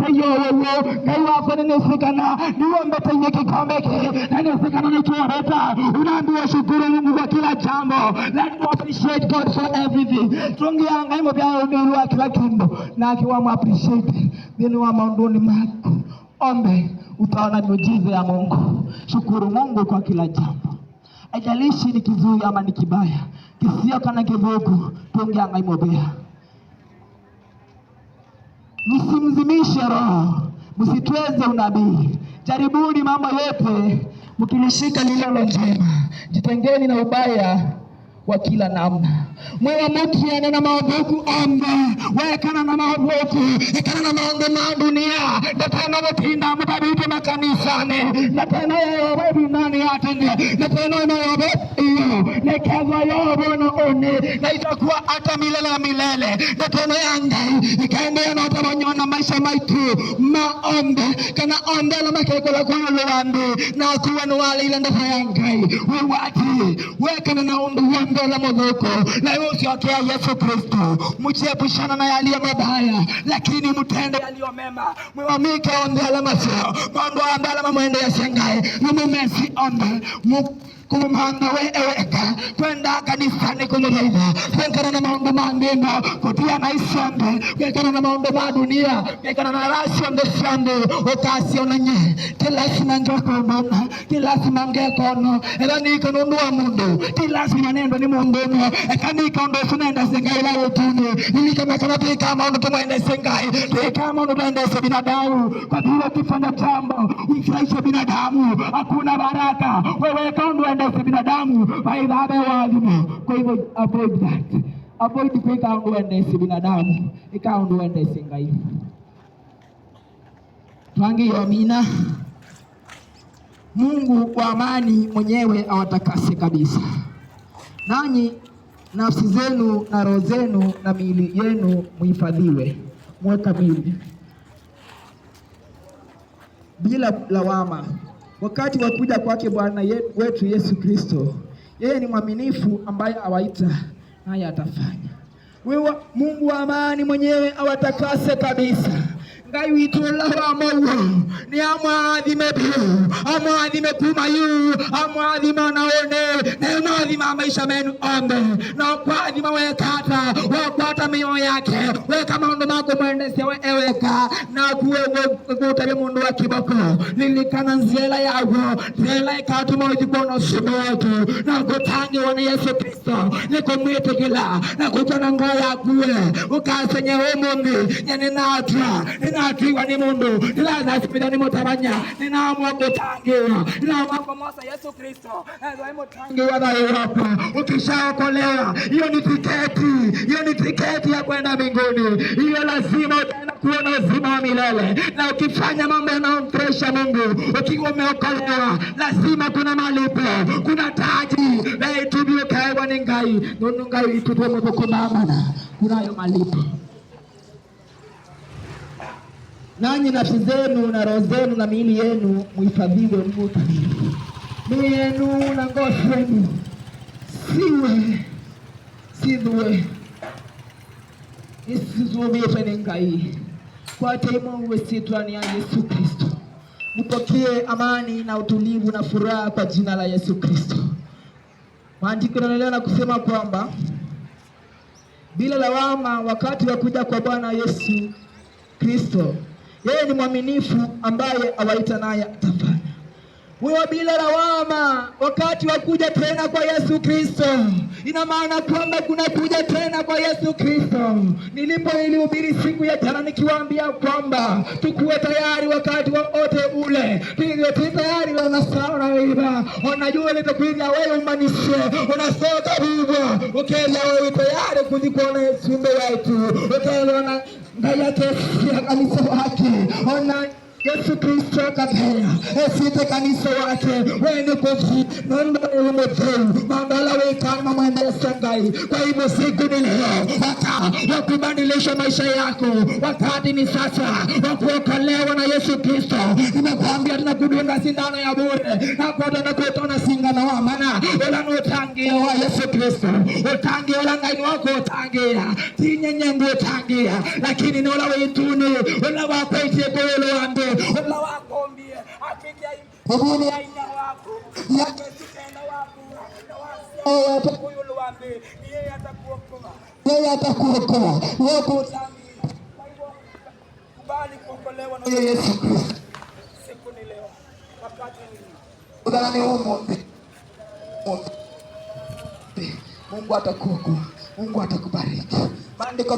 yowo kaiwa kwa nesekana niombe tenye kikomeke na nesekana nikioreta unaambiwa shukuru Mungu kwa kila jambo. Let's appreciate God for everything. Tungianga imo bya umirwa kila kitu na akiwa appreciate ndio wa maondoni mako. Ombe utaona miujiza ya Mungu. Shukuru Mungu kwa kila jambo. Ajalishi ni kizuri ama ni kibaya, kisio kana kivuku, tungianga imo bya. Msimzimishe roho, msitweze unabii. Jaribuni mambo yote, mkilishika lililo njema. Jitengeni na ubaya wa kila namna. Mwewa mtu ya nena maovuku ombe. Wekana na maovuku, ekana na maongo madunia. Natena watinda mutabiti makanisane. Natena ya webi nani atende. Natena ya webi iyo. Nekezwa yobo na one. Na itakuwa hata milele na milele. Natena ya ngai. Ikaende ya nota wanyona maisha maitu. Maombe. Kana ombe la makekola kwa luwambi. Na kuwa nuwali ilanda ya ngai. Wewati. Wekana na umbu wambi la modoko. Na yosi wakia Yesu Kristo. Mchiepushana na yaliyo mabaya, lakini mtende yaliyo mema. Mwamike ombe ala masio. Mwando ombe ala mwende ya sengai. Numumesi ombe. Kumanda we eweka kwenda kanisani kumulaiza kwekana na maombi mandinga kutia na isonde kwekana na maombi madunia kwekana na rasio ndesande okasi onanye tilasima njoko mbona tilasima ngekono elani kanundu wa mundu tilasima nendo ni munduno ekanika ondo sunenda sengai la utuni nilikama kana pika maundu tumwende sengai pika maundu tuende se binadamu kwa vile kifanya jambo umfurahishe binadamu hakuna baraka wewe kondo ende binadamu baidhabe wazimu. Kwa hivyo avoid that. Avoid kuweka ende si binadamu ikaundu ende sengai. Twangi yamina. Mungu wa amani mwenyewe awatakase kabisa. Nanyi nafsi zenu na roho zenu na miili yenu muhifadhiwe muwe kamili bila lawama wakati wa kuja kwake Bwana wetu Yesu Kristo. Yeye ni mwaminifu ambaye awaita naye atafanya. Wewe Mungu wa amani mwenyewe awatakase kabisa. Ngai witola wa mawa ni amwadhime biu amwadhime kumayu amwadhime naone na amwadhime maisha menu ombe na kwadhime wekata wakwata mioyo yake weka maondo mako mwendese eweka na kuwe kutabe mundu wa kiboko lilikana nzela yago nzela ikatu moji kono sumoto na kutangi wana Yesu Kristo niko mwete kila na kutana ngoya kuwe ukasenye umungu nyene natra Natiwa ni mundu, nilaza sipida ni mutabanya, ninaamua kutangiwa, ninaamua kumosa Yesu Kristo, ninaamua kutangiwa na Europa, ukishaokolewa, hiyo ni tiketi ya kwenda mbinguni, hiyo lazima utaenda kuona uzima wa milele, na ukifanya mambo yanayomfurahisha Mungu, ukiwa umeokolewa, lazima kuna malipo, kuna taji, na itubiyo kaewa ni ngai, nunu ngai itubiyo mbukumamana, kunayo malipo. Nanyi nafsi zenu na roho zenu na miili yenu muhifadhiwe Mungu kamili. Miili yenu na ngozi yenu siwe isizuwe fenengai kwa taimu wesitwani ya Yesu Kristo. Mupokee amani na utulivu na furaha kwa jina la Yesu Kristo. Maandiko yanaendelea na kusema kwamba bila lawama wakati wa kuja kwa Bwana Yesu Kristo. Yeye ni mwaminifu ambaye awaita naye atafanya. Wewe bila lawama wakati wa kuja tena kwa Yesu Kristo. Ina maana kwamba kuna kuja tena kwa Yesu Kristo. Nilipohubiri siku ya jana nikiwaambia kwamba tukuwe tayari wakati wote ule. Tuwe tayari na sawa na iba. Unajua litakuja wewe umanishe. Unasoka hivyo. Ukienda wewe tayari kuzikuona Yesu wetu. Ukiona ngaya kesi ya kanisa wake. Yesu Kristo akapea esite kanisa wake wende kofi nanda umefeu mandala wekana mwende sangai. Kwa hivyo siku ni leo wakubadilisha maisha yako. Wakati ni sasa wakuokolewa na Yesu Kristo. Nimekuambia tunakudunga sindano ya bure na kwa tunakutana singano wa mana olano utangia wa Yesu Kristo utangia olangani wako utangia tinyenyengu utangia lakini ni ola weituni ola wako itebolo wambe ola wako mbie akikia ibuni ya ina wako yaketenda wako yeye atakuokoa wako utangia kubali kuokolewa na Yesu Kristo. Siku ni leo wakati ni udhani humo Mungu atakuokoa, Mungu atakubariki. Maandiko